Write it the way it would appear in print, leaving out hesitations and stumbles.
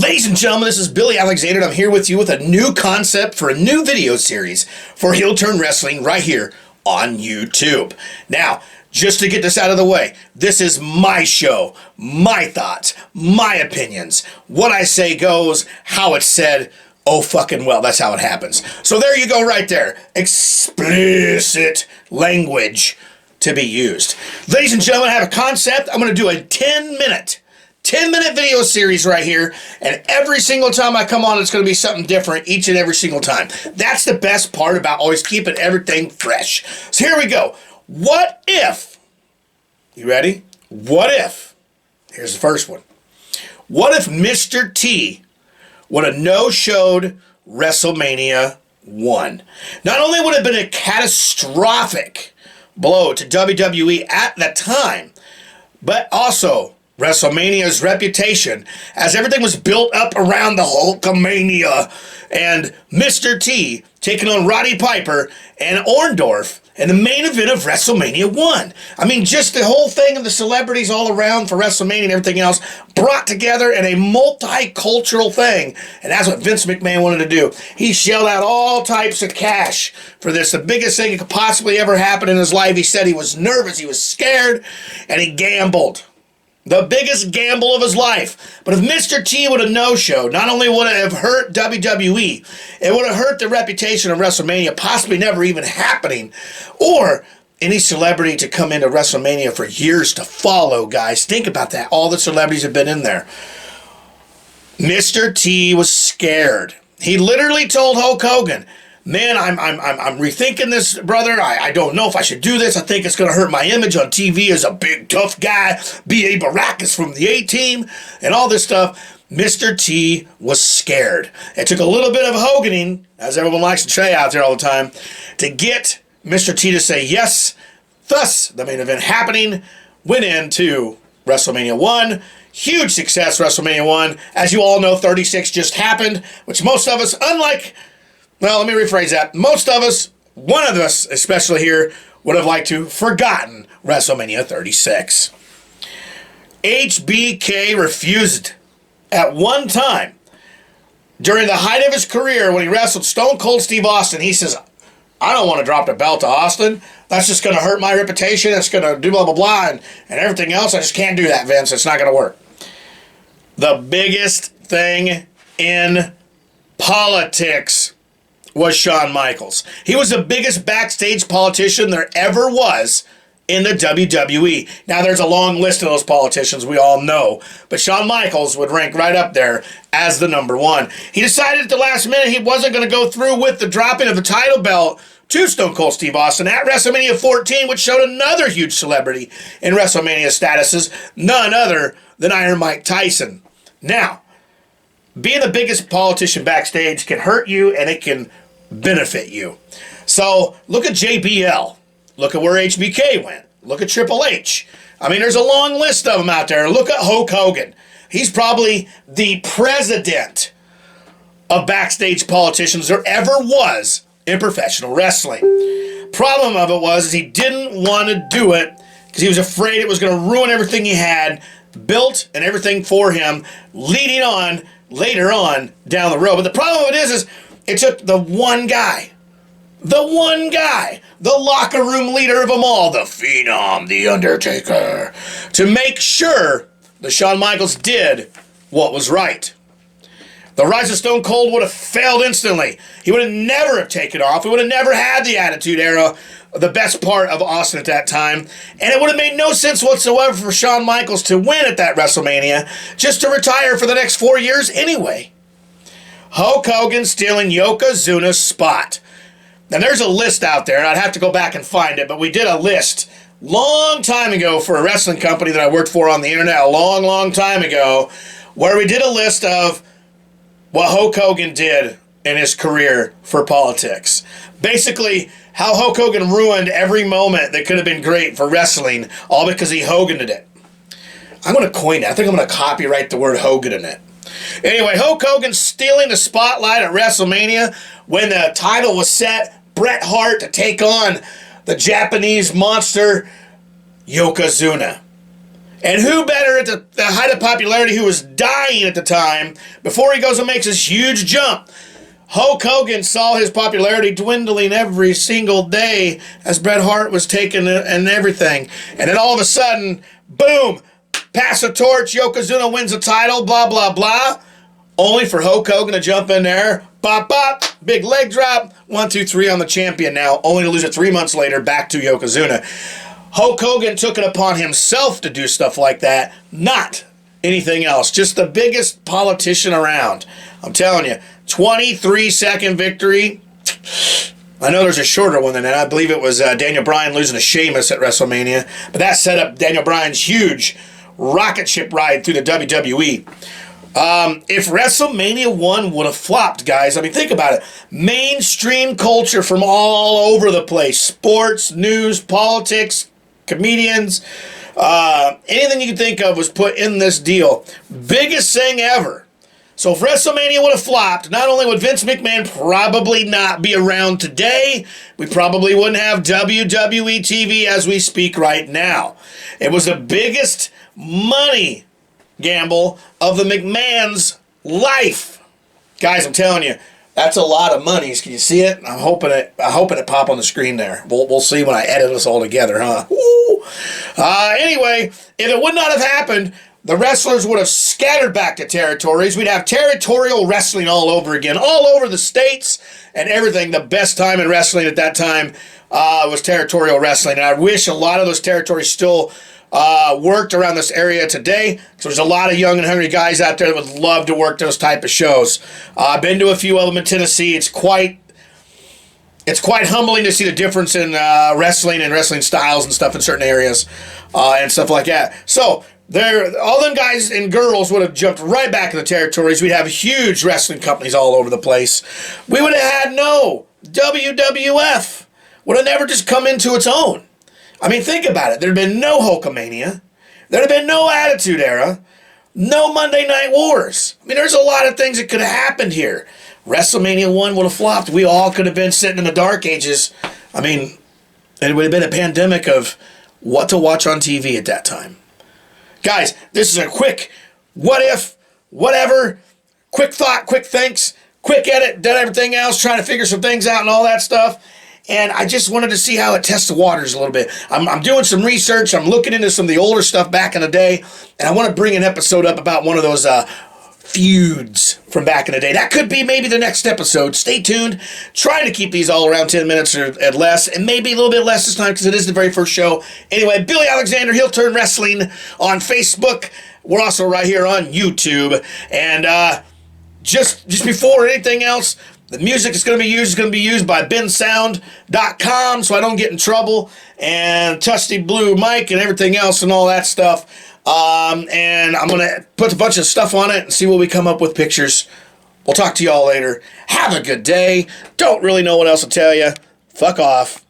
Ladies and gentlemen, this is Billy Alexander, and I'm here with you with a new concept for a new video series for Heel Turn Wrestling right here on YouTube. Now, just to get this out of the way, this is my show, my thoughts, my opinions. What I say goes, how it's said, oh fucking well, that's how it happens. So there you go right there. Explicit language to be used. Ladies and gentlemen, I have a concept. I'm going to do a 10-minute video series right here, and every single time I come on, it's going to be something different each and every single time. That's the best part about always keeping everything fresh. So here we go. What if, you ready? What if, here's the first one. What if Mr. T would have no-showed WrestleMania 1? Not only would it have been a catastrophic blow to WWE at the time, but also WrestleMania's reputation, as everything was built up around the Hulkamania and Mr. T taking on Roddy Piper and Orndorff in the main event of WrestleMania 1. I mean, just the whole thing of the celebrities all around for WrestleMania and everything else brought together in a multicultural thing. And that's what Vince McMahon wanted to do. He shelled out all types of cash for this. The biggest thing that could possibly ever happen in his life. He said he was nervous, he was scared, and he gambled. The biggest gamble of his life. But if Mr. T would have no-showed, not only would it have hurt WWE, it would have hurt the reputation of WrestleMania possibly never even happening, or any celebrity to come into WrestleMania for years to follow, guys. Think about that. All the celebrities have been in there. Mr. T was scared. He literally told Hulk Hogan, man, I'm rethinking this, brother. I don't know if I should do this. I think it's going to hurt my image on TV as a big, tough guy. B.A. Baracus from the A-Team and all this stuff. Mr. T was scared. It took a little bit of Hoganing, as everyone likes to say out there all the time, to get Mr. T to say yes. Thus, the main event happening went into WrestleMania 1. Huge success, WrestleMania 1. As you all know, 36 just happened, which most of us, unlike... Well, let me rephrase that. Most of us, one of us especially here, would have liked to forgotten WrestleMania 36. HBK refused at one time during the height of his career when he wrestled Stone Cold Steve Austin. He says, I don't want to drop the belt to Austin. That's just going to hurt my reputation. It's going to do blah, blah, blah, and everything else. I just can't do that, Vince. It's not going to work. The biggest thing in politics was Shawn Michaels. He was the biggest backstage politician there ever was in the WWE. Now, there's a long list of those politicians we all know, but Shawn Michaels would rank right up there as the number one. He decided at the last minute he wasn't going to go through with the dropping of the title belt to Stone Cold Steve Austin at WrestleMania 14, which showed another huge celebrity in WrestleMania statuses, none other than Iron Mike Tyson. Now, being the biggest politician backstage can hurt you and it can benefit you. So look at JBL. Look at where HBK went. Look at Triple H. I mean, there's a long list of them out there. Look at Hulk Hogan. He's probably the president of backstage politicians there ever was in professional wrestling. Problem of it was is he didn't want to do it because he was afraid it was going to ruin everything he had built and everything for him leading on later on down the road. But the problem of it is it took the one guy, the locker room leader of them all, the Phenom, the Undertaker, to make sure that Shawn Michaels did what was right. The rise of Stone Cold would have failed instantly. He would have never have taken off. He would have never had the Attitude Era, the best part of Austin at that time. And it would have made no sense whatsoever for Shawn Michaels to win at that WrestleMania, just to retire for the next 4 years anyway. Hulk Hogan stealing Yokozuna's spot. Now, there's a list out there, and I'd have to go back and find it, but we did a list long time ago for a wrestling company that I worked for on the internet a long, long time ago, where we did a list of what Hulk Hogan did in his career for politics. Basically, how Hulk Hogan ruined every moment that could have been great for wrestling, all because he Hoganed it. I'm going to coin that. I think I'm going to copyright the word Hogan in it. Anyway, Hulk Hogan stealing the spotlight at WrestleMania when the title was set, Bret Hart to take on the Japanese monster Yokozuna. And who better at the height of popularity, who was dying at the time, before he goes and makes this huge jump? Hulk Hogan saw his popularity dwindling every single day as Bret Hart was taking it and everything. And then all of a sudden, boom, pass the torch, Yokozuna wins the title, blah, blah, blah. Only for Hulk Hogan to jump in there, bop, bop, big leg drop, 1, 2, 3 on the champion now, only to lose it 3 months later back to Yokozuna. Hulk Hogan took it upon himself to do stuff like that, not anything else. Just the biggest politician around. I'm telling you, 23-second victory. I know there's a shorter one than that. I believe it was Daniel Bryan losing to Sheamus at WrestleMania. But that set up Daniel Bryan's huge rocket ship ride through the WWE. If WrestleMania 1 would have flopped, guys, I mean, think about it. Mainstream culture from all over the place. Sports, news, politics, comedians, anything you can think of was put in this deal. Biggest thing ever. So if WrestleMania would have flopped, not only would Vince McMahon probably not be around today, we probably wouldn't have WWE TV as we speak right now. It was the biggest money gamble of the McMahon's life. Guys, I'm telling you, that's a lot of monies. Can you see it? I'm hoping it pop on the screen there. We'll see when I edit this all together, huh? Anyway, if it would not have happened, the wrestlers would have scattered back to territories. We'd have territorial wrestling all over again, all over the states and everything. The best time in wrestling at that time was territorial wrestling. And I wish a lot of those territories still worked around this area today. So there's a lot of young and hungry guys out there that would love to work those type of shows. I've been to a few of them in Tennessee. It's quite humbling to see the difference in wrestling and wrestling styles and stuff in certain areas and stuff like that. So all them guys and girls would have jumped right back in the territories. We'd have huge wrestling companies all over the place. We would have had no WWF. Would have never just come into its own. I mean, think about it. There'd been no Hulkamania. There'd have been no Attitude Era. No Monday Night Wars. I mean, there's a lot of things that could have happened here. WrestleMania 1 would have flopped. We all could have been sitting in the dark ages. I mean, it would have been a pandemic of what to watch on TV at that time. Guys, this is a quick what if, whatever, quick thought, quick thinks, quick edit, done everything else, trying to figure some things out and all that stuff. And I just wanted to see how it tests the waters a little bit. I'm doing some research. I'm looking into some of the older stuff back in the day. And I want to bring an episode up about one of those feuds from back in the day. That could be maybe the next episode. Stay tuned. Trying to keep these all around 10 minutes or less. And maybe a little bit less this time because it is the very first show. Anyway, Billy Alexander, Heel Turn Wrestling on Facebook. We're also right here on YouTube. And just before anything else, the music is going to be used by bensound.com so I don't get in trouble, and Tusty Blue Mike and everything else and all that stuff. And I'm going to put a bunch of stuff on it and see what we come up with pictures. We'll talk to you all later. Have a good day. Don't really know what else to tell you. Fuck off.